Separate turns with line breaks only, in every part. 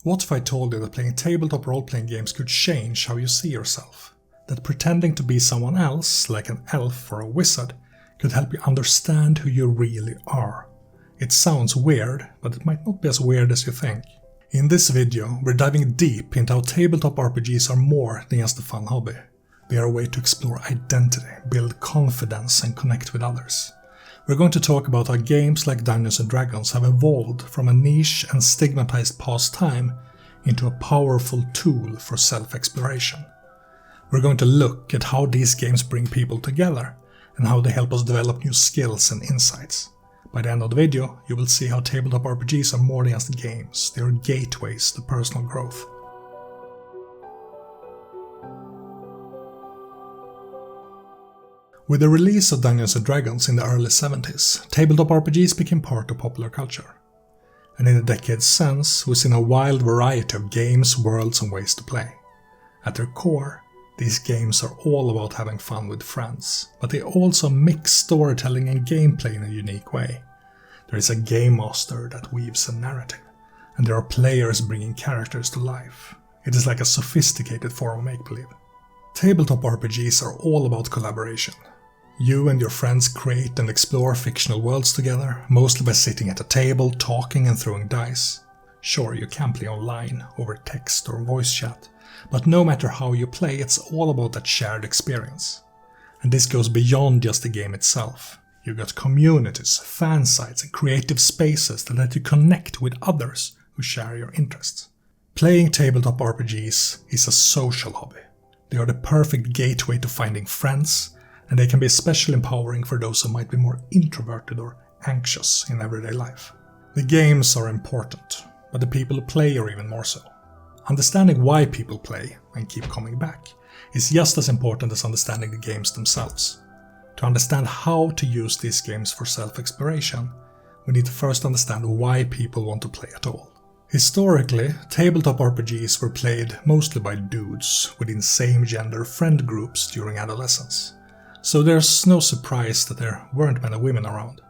What if I told you that playing tabletop role-playing games could change how you see yourself? That pretending to be someone else, like an elf or a wizard, could help you understand who you really are. It sounds weird, but it might not be as weird as you think. In this video, we're diving deep into how tabletop RPGs are more than just a fun hobby. They are a way to explore identity, build confidence, and connect with others. We're going to talk about how games like Dungeons & Dragons have evolved from a niche and stigmatized pastime into a powerful tool for self-exploration. We're going to look at how these games bring people together and how they help us develop new skills and insights. By the end of the video, you will see how tabletop RPGs are more than just games, they are gateways to personal growth. With the release of Dungeons & Dragons in the early 70s, tabletop RPGs became part of popular culture. And in the decades since, we've seen a wild variety of games, worlds and ways to play. At their core, these games are all about having fun with friends, but they also mix storytelling and gameplay in a unique way. There is a game master that weaves a narrative, and there are players bringing characters to life. It is like a sophisticated form of make-believe. Tabletop RPGs are all about collaboration. You and your friends create and explore fictional worlds together, mostly by sitting at a table, talking and throwing dice. Sure, you can play online, over text or voice chat, but no matter how you play, it's all about that shared experience. And this goes beyond just the game itself. You've got communities, fan sites and creative spaces that let you connect with others who share your interests. Playing tabletop RPGs is a social hobby. They are the perfect gateway to finding friends, and they can be especially empowering for those who might be more introverted or anxious in everyday life. The games are important, but the people who play are even more so. Understanding why people play and keep coming back is just as important as understanding the games themselves. To understand how to use these games for self-exploration, we need to first understand why people want to play at all. Historically, tabletop RPGs were played mostly by dudes within same-gender friend groups during adolescence. So there's no surprise that there weren't many women around.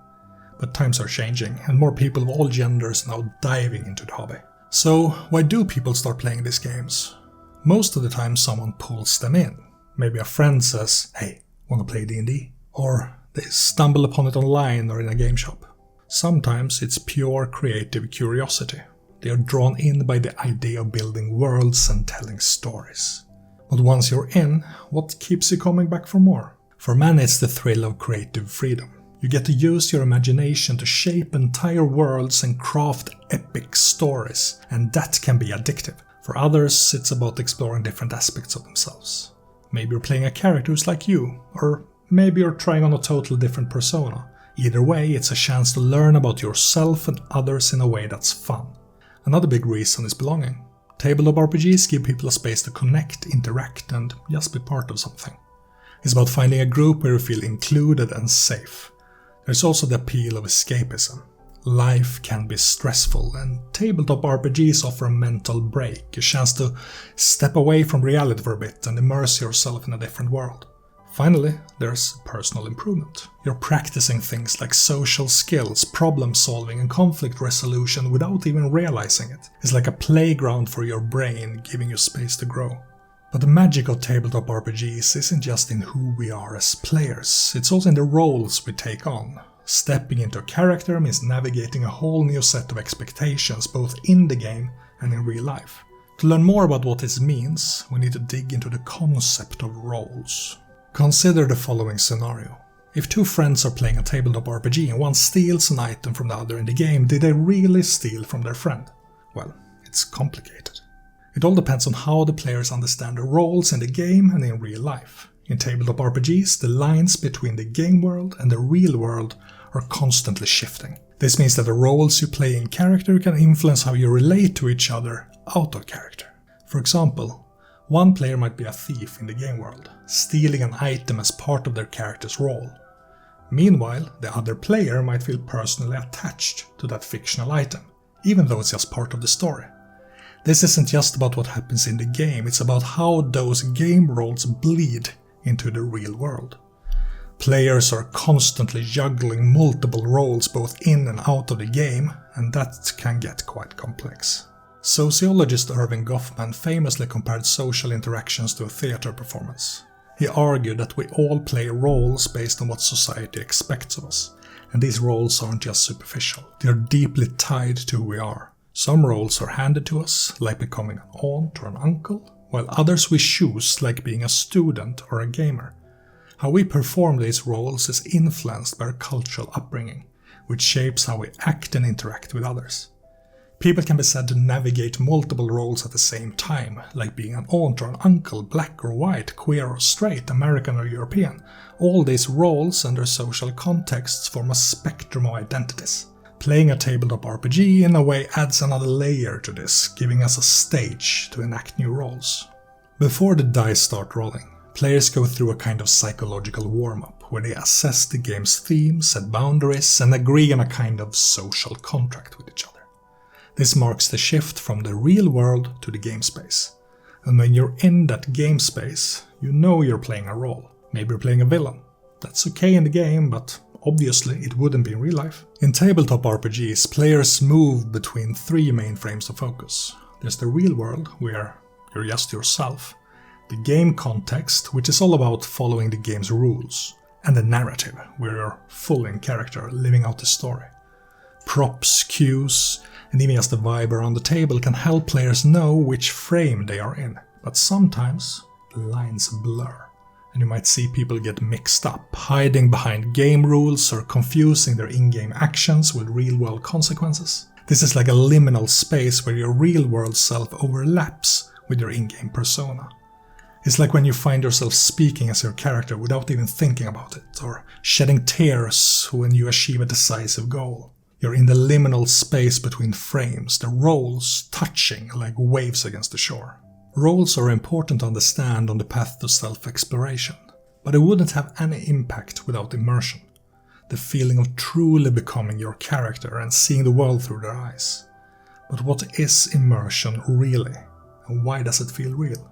But times are changing, and more people of all genders are now diving into the hobby. So why do people start playing these games? Most of the time someone pulls them in. Maybe a friend says, "Hey, wanna play D&D?" Or they stumble upon it online or in a game shop. Sometimes it's pure creative curiosity. They are drawn in by the idea of building worlds and telling stories. But once you're in, what keeps you coming back for more? For many, it's the thrill of creative freedom. You get to use your imagination to shape entire worlds and craft epic stories, and that can be addictive. For others, it's about exploring different aspects of themselves. Maybe you're playing a character who's like you, or maybe you're trying on a totally different persona. Either way, it's a chance to learn about yourself and others in a way that's fun. Another big reason is belonging. Tabletop RPGs give people a space to connect, interact, and just be part of something. It's about finding a group where you feel included and safe. There's also the appeal of escapism. Life can be stressful, and tabletop RPGs offer a mental break, a chance to step away from reality for a bit and immerse yourself in a different world. Finally, there's personal improvement. You're practicing things like social skills, problem solving and conflict resolution without even realizing it. It's like a playground for your brain, giving you space to grow. But the magic of tabletop RPGs isn't just in who we are as players, it's also in the roles we take on. Stepping into a character means navigating a whole new set of expectations both in the game and in real life. To learn more about what this means, we need to dig into the concept of roles. Consider the following scenario. If two friends are playing a tabletop RPG and one steals an item from the other in the game, did they really steal from their friend? Well, it's complicated. It all depends on how the players understand the roles in the game and in real life. In tabletop RPGs, the lines between the game world and the real world are constantly shifting. This means that the roles you play in character can influence how you relate to each other out of character. For example, one player might be a thief in the game world, stealing an item as part of their character's role. Meanwhile, the other player might feel personally attached to that fictional item, even though it's just part of the story. This isn't just about what happens in the game, it's about how those game roles bleed into the real world. Players are constantly juggling multiple roles both in and out of the game, and that can get quite complex. Sociologist Irving Goffman famously compared social interactions to a theatre performance. He argued that we all play roles based on what society expects of us, and these roles aren't just superficial, they are deeply tied to who we are. Some roles are handed to us, like becoming an aunt or an uncle, while others we choose, like being a student or a gamer. How we perform these roles is influenced by our cultural upbringing, which shapes how we act and interact with others. People can be said to navigate multiple roles at the same time, like being an aunt or an uncle, black or white, queer or straight, American or European. All these roles and their social contexts form a spectrum of identities. Playing a tabletop RPG in a way adds another layer to this, giving us a stage to enact new roles. Before the dice start rolling, players go through a kind of psychological warm-up, where they assess the game's themes, set boundaries, and agree on a kind of social contract with each other. This marks the shift from the real world to the game space. And when you're in that game space, you know you're playing a role. Maybe you're playing a villain. That's okay in the game, but obviously it wouldn't be in real life. In tabletop RPGs, players move between three main frames of focus. There's the real world, where you're just yourself. The game context, which is all about following the game's rules. And the narrative, where you're full in character, living out the story. Props, cues, and even just the vibe around the table can help players know which frame they are in. But sometimes the lines blur, and you might see people get mixed up, hiding behind game rules or confusing their in-game actions with real-world consequences. This is like a liminal space where your real-world self overlaps with your in-game persona. It's like when you find yourself speaking as your character without even thinking about it, or shedding tears when you achieve a decisive goal. You're in the liminal space between frames, the roles touching like waves against the shore. Roles are important to understand on the path to self-exploration, but it wouldn't have any impact without immersion. The feeling of truly becoming your character and seeing the world through their eyes. But what is immersion really, and why does it feel real?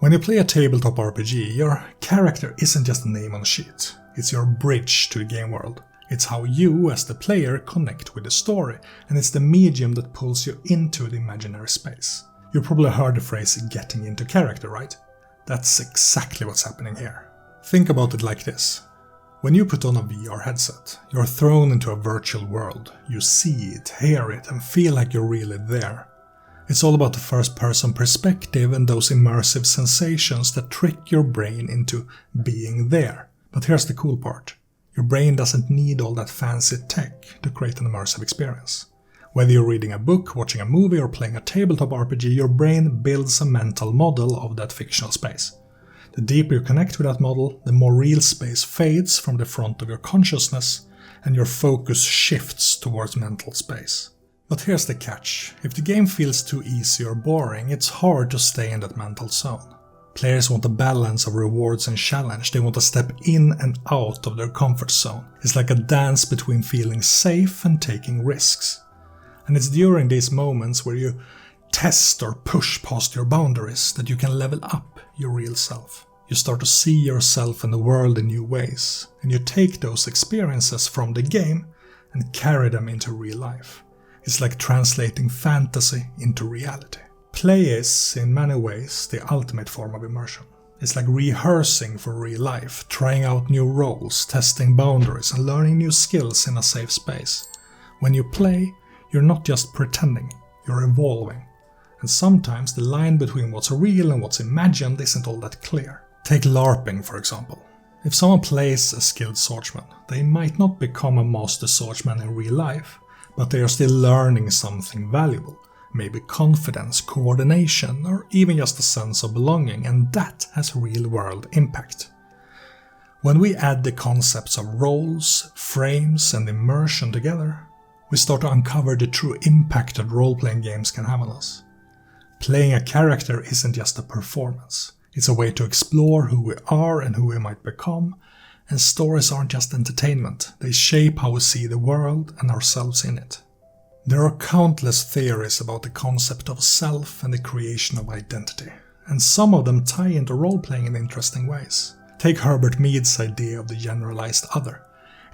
When you play a tabletop RPG, your character isn't just a name on a sheet, it's your bridge to the game world. It's how you, as the player, connect with the story, and it's the medium that pulls you into the imaginary space. You probably heard the phrase getting into character, right? That's exactly what's happening here. Think about it like this. When you put on a VR headset, you're thrown into a virtual world. You see it, hear it, and feel like you're really there. It's all about the first-person perspective and those immersive sensations that trick your brain into being there. But here's the cool part. Your brain doesn't need all that fancy tech to create an immersive experience. Whether you're reading a book, watching a movie, or playing a tabletop RPG, your brain builds a mental model of that fictional space. The deeper you connect with that model, the more real space fades from the front of your consciousness, and your focus shifts towards mental space. But here's the catch. If the game feels too easy or boring, it's hard to stay in that mental zone. Players want a balance of rewards and challenge. They want to step in and out of their comfort zone. It's like a dance between feeling safe and taking risks. And it's during these moments where you test or push past your boundaries that you can level up your real self. You start to see yourself and the world in new ways, and you take those experiences from the game and carry them into real life. It's like translating fantasy into reality. Play is, in many ways, the ultimate form of immersion. It's like rehearsing for real life, trying out new roles, testing boundaries, and learning new skills in a safe space. When you play, you're not just pretending, you're evolving. And sometimes the line between what's real and what's imagined isn't all that clear. Take LARPing, for example. If someone plays a skilled swordsman, they might not become a master swordsman in real life, but they are still learning something valuable. Maybe confidence, coordination, or even just a sense of belonging, and that has real-world impact. When we add the concepts of roles, frames, and immersion together, we start to uncover the true impact that role-playing games can have on us. Playing a character isn't just a performance. It's a way to explore who we are and who we might become, and stories aren't just entertainment. They shape how we see the world and ourselves in it. There are countless theories about the concept of self and the creation of identity, and some of them tie into role-playing in interesting ways. Take Herbert Mead's idea of the generalized other.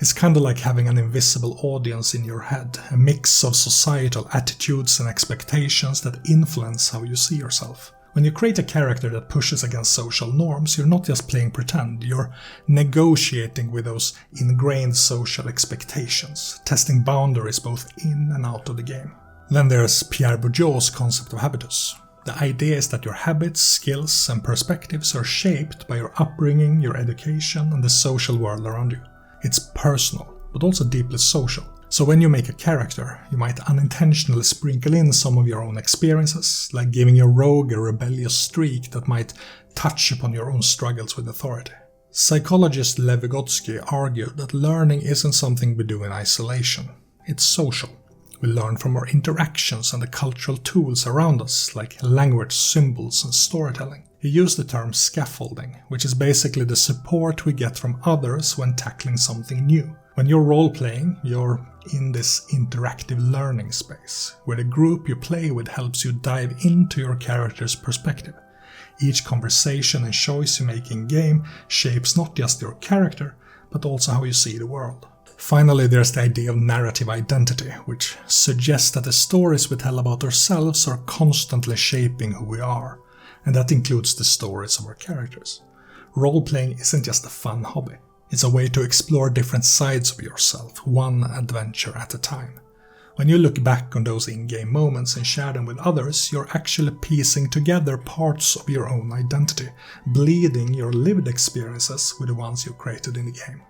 It's kinda like having an invisible audience in your head, a mix of societal attitudes and expectations that influence how you see yourself. When you create a character that pushes against social norms, you're not just playing pretend, you're negotiating with those ingrained social expectations, testing boundaries both in and out of the game. Then there's Pierre Bourdieu's concept of habitus. The idea is that your habits, skills, and perspectives are shaped by your upbringing, your education, and the social world around you. It's personal, but also deeply social. So when you make a character, you might unintentionally sprinkle in some of your own experiences, like giving your rogue a rebellious streak that might touch upon your own struggles with authority. Psychologist Lev Vygotsky argued that learning isn't something we do in isolation. It's social. We learn from our interactions and the cultural tools around us, like language, symbols, and storytelling. He used the term scaffolding, which is basically the support we get from others when tackling something new. When you're role-playing, you're in this interactive learning space, where the group you play with helps you dive into your character's perspective. Each conversation and choice you make in-game shapes not just your character, but also how you see the world. Finally, there's the idea of narrative identity, which suggests that the stories we tell about ourselves are constantly shaping who we are, and that includes the stories of our characters. Role-playing isn't just a fun hobby. It's a way to explore different sides of yourself, one adventure at a time. When you look back on those in-game moments and share them with others, you're actually piecing together parts of your own identity, bleeding your lived experiences with the ones you created in the game.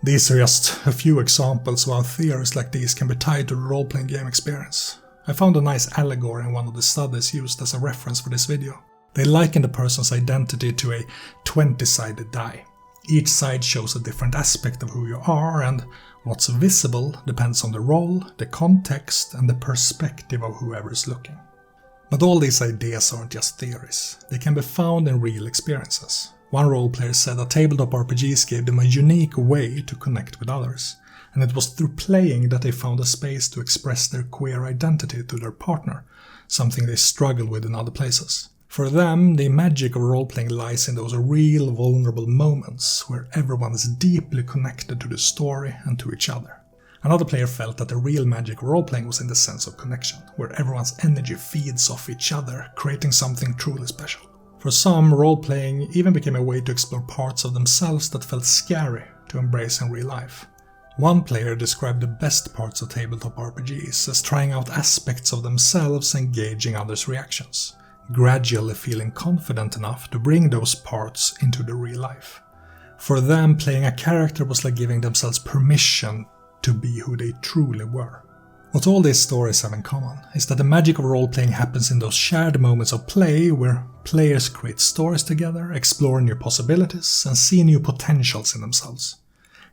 These are just a few examples of how theories like these can be tied to the role-playing game experience. I found a nice allegory in one of the studies used as a reference for this video. They liken the person's identity to a 20-sided die. Each side shows a different aspect of who you are, and what's visible depends on the role, the context, and the perspective of whoever's looking. But all these ideas aren't just theories. They can be found in real experiences. One roleplayer said that tabletop RPGs gave them a unique way to connect with others, and it was through playing that they found a space to express their queer identity to their partner, something they struggle with in other places. For them, the magic of role-playing lies in those real, vulnerable moments where everyone is deeply connected to the story and to each other. Another player felt that the real magic of role-playing was in the sense of connection, where everyone's energy feeds off each other, creating something truly special. For some, role-playing even became a way to explore parts of themselves that felt scary to embrace in real life. One player described the best parts of tabletop RPGs as trying out aspects of themselves and gauging others' reactions, gradually feeling confident enough to bring those parts into the real life. For them, playing a character was like giving themselves permission to be who they truly were. What all these stories have in common is that the magic of role-playing happens in those shared moments of play where players create stories together, explore new possibilities, and see new potentials in themselves.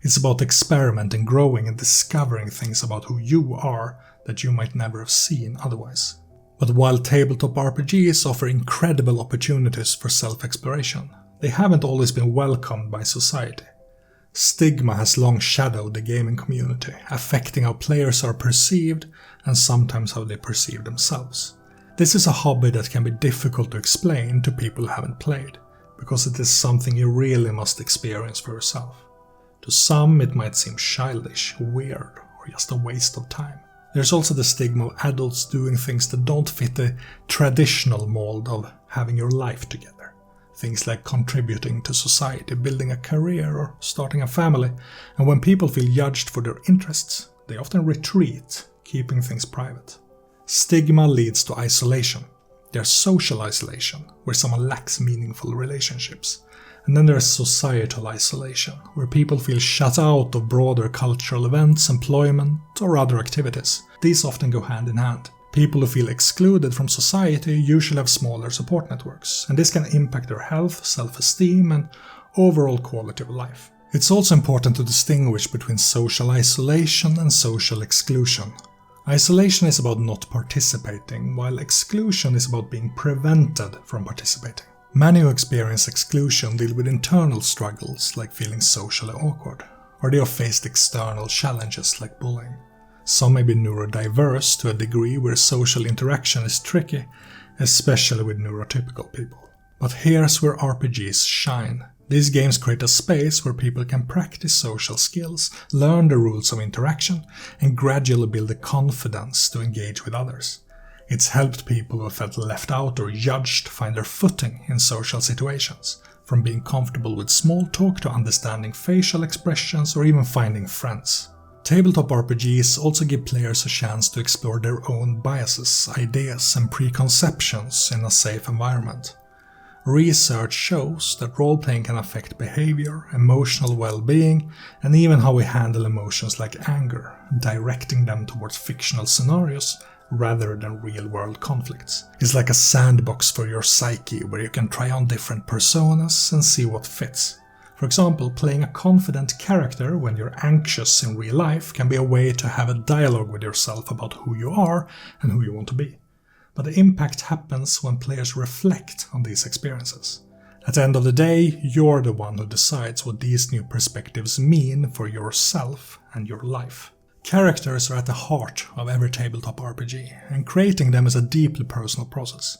It's about experimenting, growing, and discovering things about who you are that you might never have seen otherwise. But while tabletop RPGs offer incredible opportunities for self-exploration, they haven't always been welcomed by society. Stigma has long shadowed the gaming community, affecting how players are perceived and sometimes how they perceive themselves. This is a hobby that can be difficult to explain to people who haven't played, because it is something you really must experience for yourself. To some, it might seem childish, weird, or just a waste of time. There's also the stigma of adults doing things that don't fit the traditional mold of having your life together. Things like contributing to society, building a career, or starting a family. And when people feel judged for their interests, they often retreat, keeping things private. Stigma leads to isolation. There's social isolation, where someone lacks meaningful relationships. And then there's societal isolation, where people feel shut out of broader cultural events, employment, or other activities. These often go hand in hand. People who feel excluded from society usually have smaller support networks, and this can impact their health, self-esteem, and overall quality of life. It's also important to distinguish between social isolation and social exclusion. Isolation is about not participating, while exclusion is about being prevented from participating. Many who experience exclusion deal with internal struggles like feeling socially awkward, or they have faced external challenges like bullying. Some may be neurodiverse to a degree where social interaction is tricky, especially with neurotypical people. But here's where RPGs shine. These games create a space where people can practice social skills, learn the rules of interaction, and gradually build the confidence to engage with others. It's helped people who felt left out or judged find their footing in social situations, from being comfortable with small talk to understanding facial expressions or even finding friends. Tabletop RPGs also give players a chance to explore their own biases, ideas, and preconceptions in a safe environment. Research shows that role-playing can affect behavior, emotional well-being, and even how we handle emotions like anger, directing them towards fictional scenarios rather than real-world conflicts. It's like a sandbox for your psyche where you can try on different personas and see what fits. For example, playing a confident character when you're anxious in real life can be a way to have a dialogue with yourself about who you are and who you want to be. But the impact happens when players reflect on these experiences. At the end of the day, you're the one who decides what these new perspectives mean for yourself and your life. Characters are at the heart of every tabletop RPG, and creating them is a deeply personal process.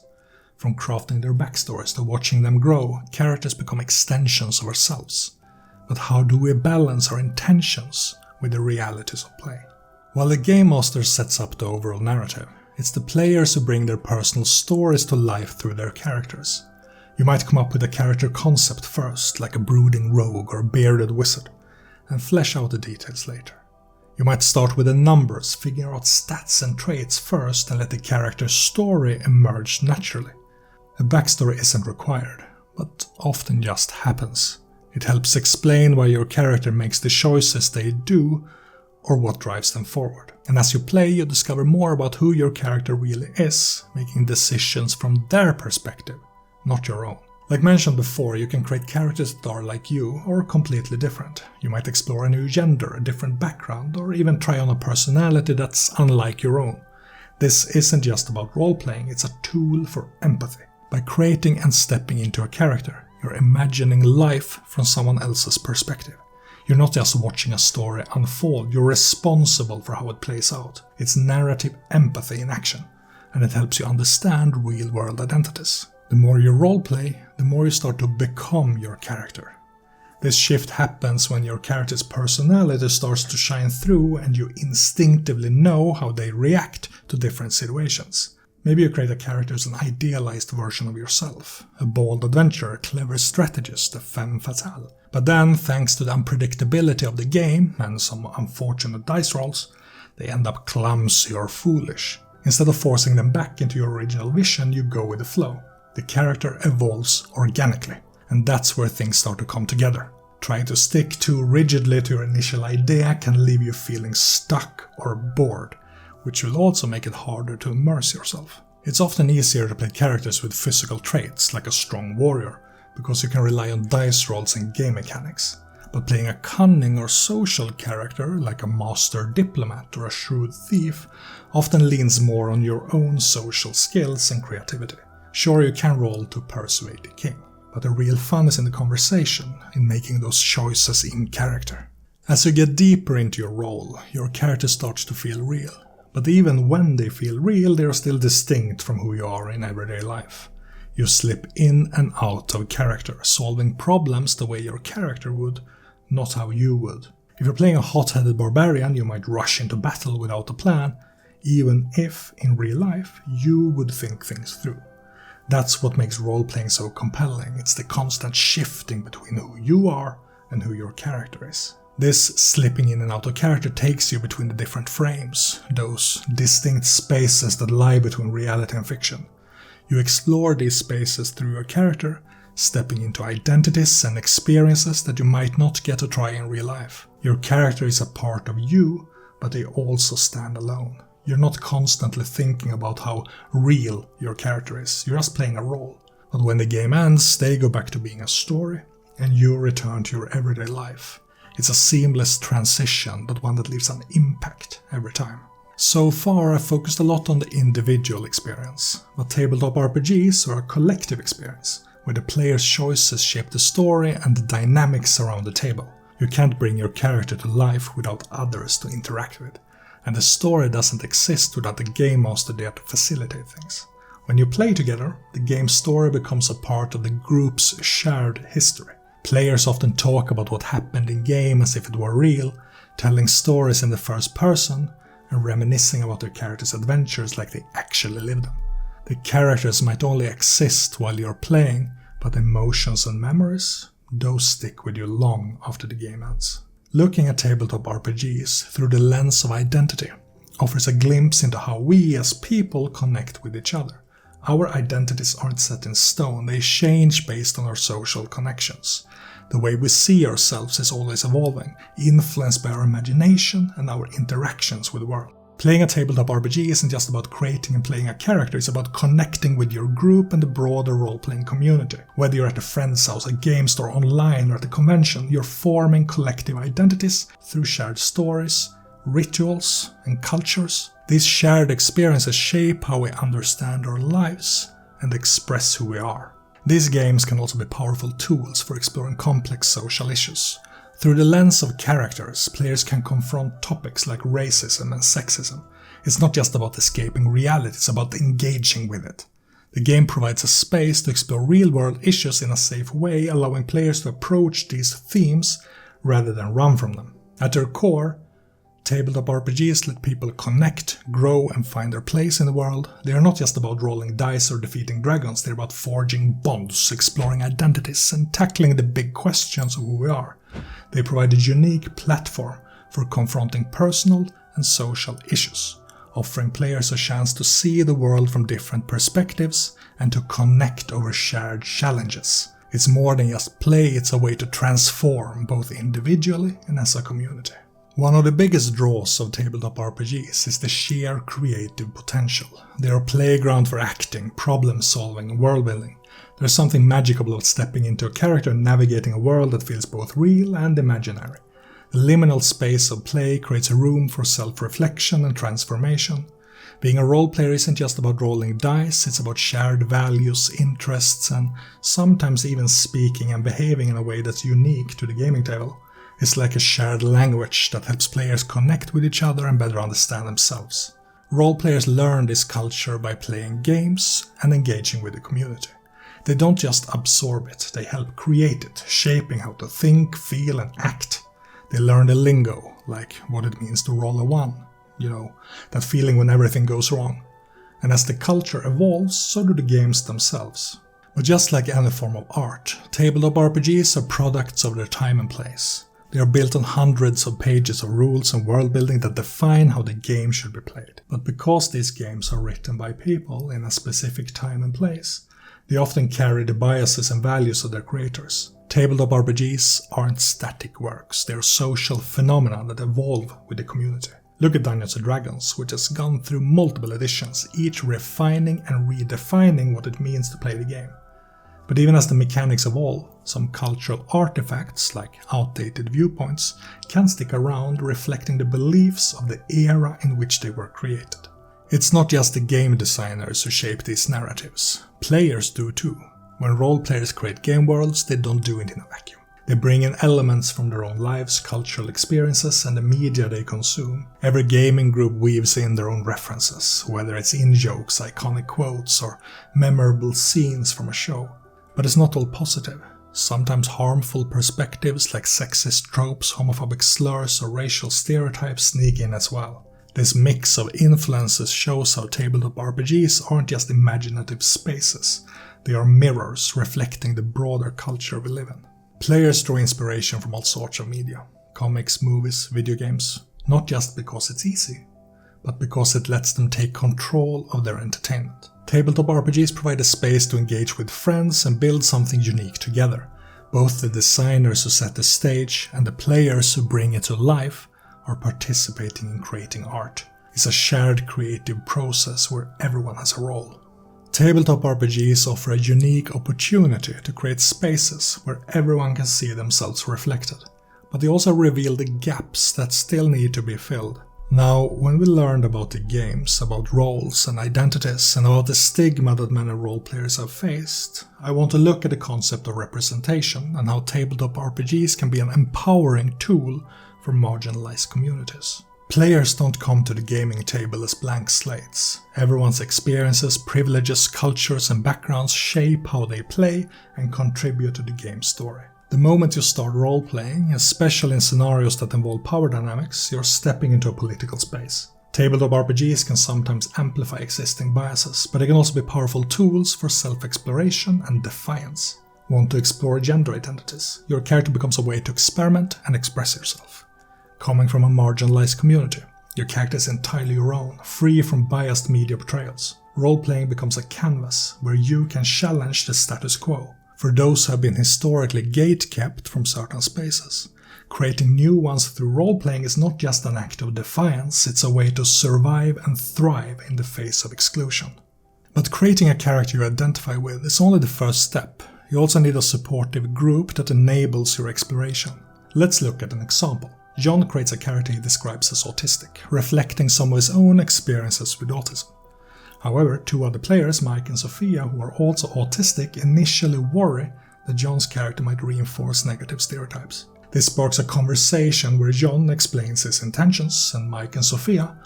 From crafting their backstories to watching them grow, characters become extensions of ourselves. But how do we balance our intentions with the realities of play? While the Game Master sets up the overall narrative, it's the players who bring their personal stories to life through their characters. You might come up with a character concept first, like a brooding rogue or a bearded wizard, and flesh out the details later. You might start with the numbers, figure out stats and traits first and let the character's story emerge naturally. A backstory isn't required, but often just happens. It helps explain why your character makes the choices they do or what drives them forward. And as you play, you discover more about who your character really is, making decisions from their perspective, not your own. Like mentioned before, you can create characters that are like you or completely different. You might explore a new gender, a different background, or even try on a personality that's unlike your own. This isn't just about role-playing, it's a tool for empathy. By creating and stepping into a character, you're imagining life from someone else's perspective. You're not just watching a story unfold, you're responsible for how it plays out. It's narrative empathy in action, and it helps you understand real-world identities. The more you roleplay, the more you start to become your character. This shift happens when your character's personality starts to shine through and you instinctively know how they react to different situations. Maybe you create a character as an idealized version of yourself, a bold adventurer, a clever strategist, a femme fatale. But then, thanks to the unpredictability of the game and some unfortunate dice rolls, they end up clumsy or foolish. Instead of forcing them back into your original vision, you go with the flow. The character evolves organically, and that's where things start to come together. Trying to stick too rigidly to your initial idea can leave you feeling stuck or bored, which will also make it harder to immerse yourself. It's often easier to play characters with physical traits, like a strong warrior, because you can rely on dice rolls and game mechanics. But playing a cunning or social character, like a master diplomat or a shrewd thief, often leans more on your own social skills and creativity. Sure, you can roll to persuade the king, but the real fun is in the conversation, in making those choices in character. As you get deeper into your role, your character starts to feel real. But even when they feel real, they are still distinct from who you are in everyday life. You slip in and out of character, solving problems the way your character would, not how you would. If you're playing a hot-headed barbarian, you might rush into battle without a plan, even if, in real life, you would think things through. That's what makes role-playing so compelling. It's the constant shifting between who you are and who your character is. This slipping in and out of character takes you between the different frames, those distinct spaces that lie between reality and fiction. You explore these spaces through your character, stepping into identities and experiences that you might not get to try in real life. Your character is a part of you, but they also stand alone. You're not constantly thinking about how real your character is, you're just playing a role. But when the game ends, they go back to being a story, and you return to your everyday life. It's a seamless transition, but one that leaves an impact every time. So far, I've focused a lot on the individual experience, but tabletop RPGs are a collective experience, where the player's choices shape the story and the dynamics around the table. You can't bring your character to life without others to interact with, and the story doesn't exist without the game master there to facilitate things. When you play together, the game's story becomes a part of the group's shared history. Players often talk about what happened in-game as if it were real, telling stories in the first person and reminiscing about their characters' adventures like they actually lived them. The characters might only exist while you're playing, but emotions and memories, those stick with you long after the game ends. Looking at tabletop RPGs through the lens of identity offers a glimpse into how we as people connect with each other. Our identities aren't set in stone, they change based on our social connections. The way we see ourselves is always evolving, influenced by our imagination and our interactions with the world. Playing a tabletop RPG isn't just about creating and playing a character, it's about connecting with your group and the broader role-playing community. Whether you're at a friend's house, a game store, online, or at a convention, you're forming collective identities through shared stories, rituals, and cultures. These shared experiences shape how we understand our lives and express who we are. These games can also be powerful tools for exploring complex social issues. Through the lens of characters, players can confront topics like racism and sexism. It's not just about escaping reality, it's about engaging with it. The game provides a space to explore real-world issues in a safe way, allowing players to approach these themes rather than run from them. At their core, tabletop RPGs let people connect, grow, and find their place in the world. They are not just about rolling dice or defeating dragons, they're about forging bonds, exploring identities, and tackling the big questions of who we are. They provide a unique platform for confronting personal and social issues, offering players a chance to see the world from different perspectives and to connect over shared challenges. It's more than just play, it's a way to transform both individually and as a community. One of the biggest draws of tabletop RPGs is the sheer creative potential. They are a playground for acting, problem solving, and world building. There's something magical about stepping into a character and navigating a world that feels both real and imaginary. The liminal space of play creates a room for self-reflection and transformation. Being a role player isn't just about rolling dice, it's about shared values, interests, and sometimes even speaking and behaving in a way that's unique to the gaming table. It's like a shared language that helps players connect with each other and better understand themselves. Role players learn this culture by playing games and engaging with the community. They don't just absorb it, they help create it, shaping how to think, feel, and act. They learn the lingo, like what it means to roll a 1. That feeling when everything goes wrong. And as the culture evolves, so do the games themselves. But just like any form of art, tabletop RPGs are products of their time and place. They are built on hundreds of pages of rules and world building that define how the game should be played. But because these games are written by people in a specific time and place, they often carry the biases and values of their creators. Tabletop RPGs aren't static works, they are social phenomena that evolve with the community. Look at Dungeons & Dragons, which has gone through multiple editions, each refining and redefining what it means to play the game. But even as the mechanics evolve, some cultural artifacts, like outdated viewpoints, can stick around, reflecting the beliefs of the era in which they were created. It's not just the game designers who shape these narratives. Players do too. When role players create game worlds, they don't do it in a vacuum. They bring in elements from their own lives, cultural experiences, and the media they consume. Every gaming group weaves in their own references, whether it's in-jokes, iconic quotes, or memorable scenes from a show. But it's not all positive. Sometimes harmful perspectives like sexist tropes, homophobic slurs, or racial stereotypes sneak in as well. This mix of influences shows how tabletop RPGs aren't just imaginative spaces, they are mirrors reflecting the broader culture we live in. Players draw inspiration from all sorts of media, comics, movies, video games, not just because it's easy, but because it lets them take control of their entertainment. Tabletop RPGs provide a space to engage with friends and build something unique together. Both the designers who set the stage and the players who bring it to life are participating in creating art. It's a shared creative process where everyone has a role. Tabletop RPGs offer a unique opportunity to create spaces where everyone can see themselves reflected, but they also reveal the gaps that still need to be filled. Now, when we learned about the games, about roles and identities, and about the stigma that many role players have faced, I want to look at the concept of representation and how tabletop RPGs can be an empowering tool for marginalized communities. Players don't come to the gaming table as blank slates. Everyone's experiences, privileges, cultures, and backgrounds shape how they play and contribute to the game's story. The moment you start role-playing, especially in scenarios that involve power dynamics, you're stepping into a political space. Tabletop RPGs can sometimes amplify existing biases, but they can also be powerful tools for self-exploration and defiance. Want to explore gender identities? Your character becomes a way to experiment and express yourself. Coming from a marginalized community, your character is entirely your own, free from biased media portrayals. Role-playing becomes a canvas where you can challenge the status quo. For those who have been historically gate-kept from certain spaces, creating new ones through role-playing is not just an act of defiance, it's a way to survive and thrive in the face of exclusion. But creating a character you identify with is only the first step. You also need a supportive group that enables your exploration. Let's look at an example. John creates a character he describes as autistic, reflecting some of his own experiences with autism. However, two other players, Mike and Sophia, who are also autistic, initially worry that John's character might reinforce negative stereotypes. This sparks a conversation where John explains his intentions, and Mike and Sophia,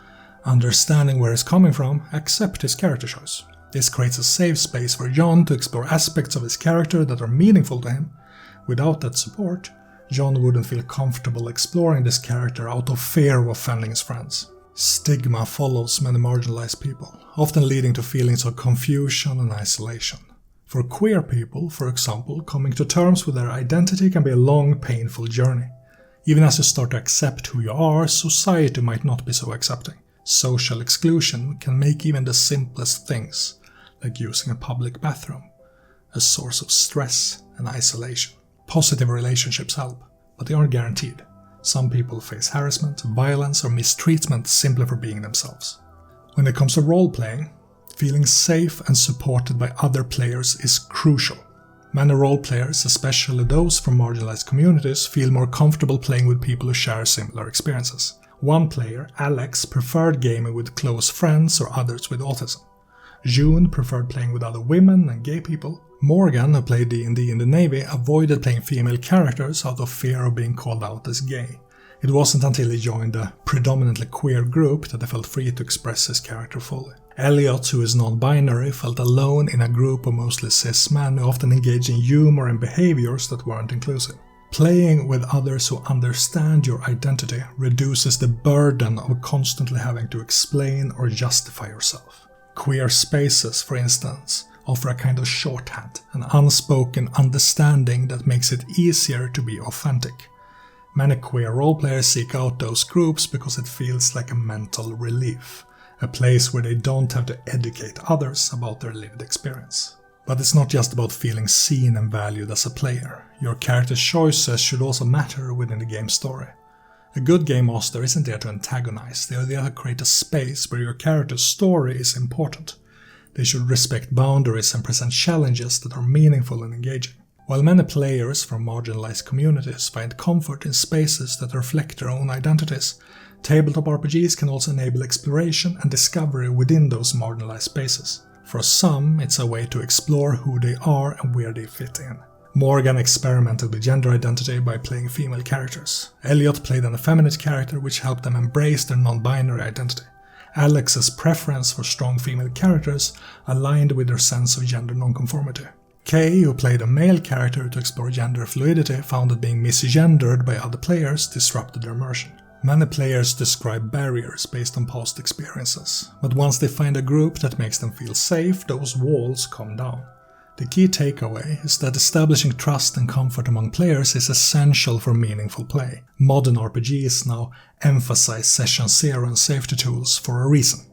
understanding where he's coming from, accept his character choice. This creates a safe space for John to explore aspects of his character that are meaningful to him. Without that support, John wouldn't feel comfortable exploring this character out of fear of offending his friends. Stigma follows many marginalized people, often leading to feelings of confusion and isolation. For queer people, for example, coming to terms with their identity can be a long, painful journey. Even as you start to accept who you are, society might not be so accepting. Social exclusion can make even the simplest things, like using a public bathroom, a source of stress and isolation. Positive relationships help, but they aren't guaranteed. Some people face harassment, violence, or mistreatment simply for being themselves. When it comes to role-playing, feeling safe and supported by other players is crucial. Many role-players, especially those from marginalized communities, feel more comfortable playing with people who share similar experiences. One player, Alex, preferred gaming with close friends or others with autism. June preferred playing with other women and gay people. Morgan, who played D&D in the Navy, avoided playing female characters out of fear of being called out as gay. It wasn't until he joined a predominantly queer group that he felt free to express his character fully. Elliot, who is non-binary, felt alone in a group of mostly cis men who often engaged in humor and behaviors that weren't inclusive. Playing with others who understand your identity reduces the burden of constantly having to explain or justify yourself. Queer spaces, for instance, offer a kind of shorthand, an unspoken understanding that makes it easier to be authentic. Many queer roleplayers seek out those groups because it feels like a mental relief, a place where they don't have to educate others about their lived experience. But it's not just about feeling seen and valued as a player. Your character's choices should also matter within the game's story. A good game master isn't there to antagonize, they are there to create a space where your character's story is important. They should respect boundaries and present challenges that are meaningful and engaging. While many players from marginalized communities find comfort in spaces that reflect their own identities, tabletop RPGs can also enable exploration and discovery within those marginalized spaces. For some, it's a way to explore who they are and where they fit in. Morgan experimented with gender identity by playing female characters. Elliot played an effeminate character which helped them embrace their non-binary identity. Alex's preference for strong female characters aligned with their sense of gender nonconformity. Kay, who played a male character to explore gender fluidity, found that being misgendered by other players disrupted their immersion. Many players describe barriers based on past experiences, but once they find a group that makes them feel safe, those walls come down. The key takeaway is that establishing trust and comfort among players is essential for meaningful play. Modern RPGs now emphasize Session Zero and safety tools for a reason.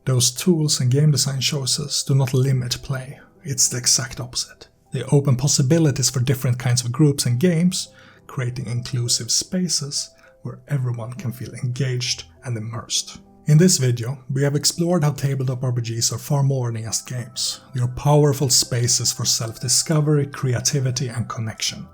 Those tools and game design choices do not limit play, it's the exact opposite. They open possibilities for different kinds of groups and games, creating inclusive spaces where everyone can feel engaged and immersed. In this video, we have explored how tabletop RPGs are far more than just games. They are powerful spaces for self-discovery, creativity, and connection.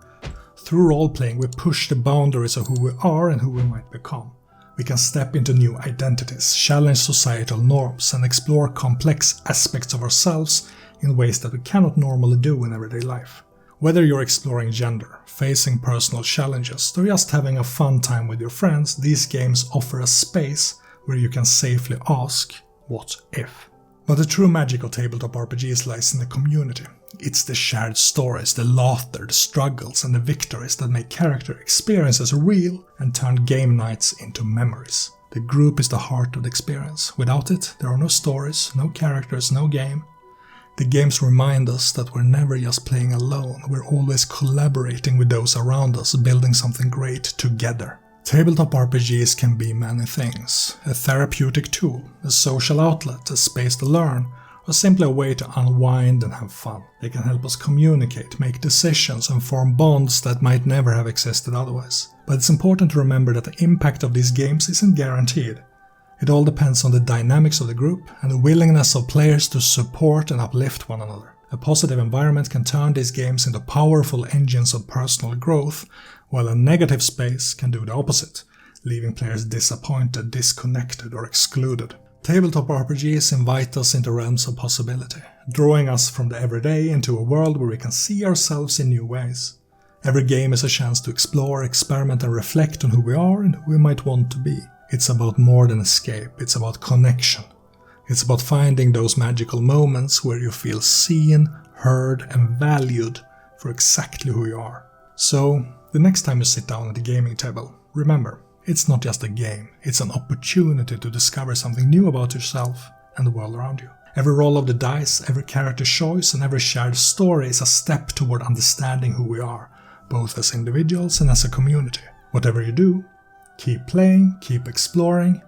Through role-playing, we push the boundaries of who we are and who we might become. We can step into new identities, challenge societal norms, and explore complex aspects of ourselves in ways that we cannot normally do in everyday life. Whether you're exploring gender, facing personal challenges, or just having a fun time with your friends, these games offer a space where you can safely ask, what if? But the true magic of tabletop RPGs lies in the community. It's the shared stories, the laughter, the struggles and the victories that make character experiences real and turn game nights into memories. The group is the heart of the experience. Without it, there are no stories, no characters, no game. The games remind us that we're never just playing alone, we're always collaborating with those around us, building something great together. Tabletop RPGs can be many things. A therapeutic tool, a social outlet, a space to learn, or simply a way to unwind and have fun. They can help us communicate, make decisions and form bonds that might never have existed otherwise. But it's important to remember that the impact of these games isn't guaranteed. It all depends on the dynamics of the group and the willingness of players to support and uplift one another. A positive environment can turn these games into powerful engines of personal growth, while a negative space can do the opposite, leaving players disappointed, disconnected or excluded. Tabletop RPGs invite us into realms of possibility, drawing us from the everyday into a world where we can see ourselves in new ways. Every game is a chance to explore, experiment and reflect on who we are and who we might want to be. It's about more than escape, it's about connection. It's about finding those magical moments where you feel seen, heard and valued for exactly who you are. So, the next time you sit down at the gaming table, remember, it's not just a game, it's an opportunity to discover something new about yourself and the world around you. Every roll of the dice, every character choice and every shared story is a step toward understanding who we are, both as individuals and as a community. Whatever you do, keep playing, keep exploring,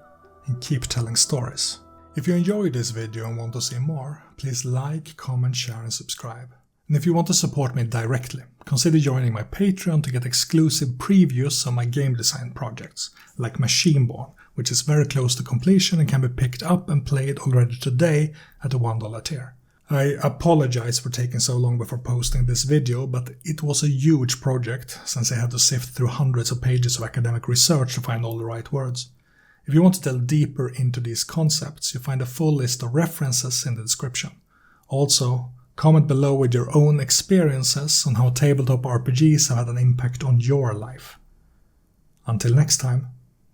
and keep telling stories. If you enjoyed this video and want to see more, please like, comment, share and subscribe. And if you want to support me directly, consider joining my Patreon to get exclusive previews of my game design projects, like Machineborn, which is very close to completion and can be picked up and played already today at a $1 tier. I apologize for taking so long before posting this video, but it was a huge project, since I had to sift through hundreds of pages of academic research to find all the right words. If you want to delve deeper into these concepts, you'll find a full list of references in the description. Also, comment below with your own experiences on how tabletop RPGs have had an impact on your life. Until next time.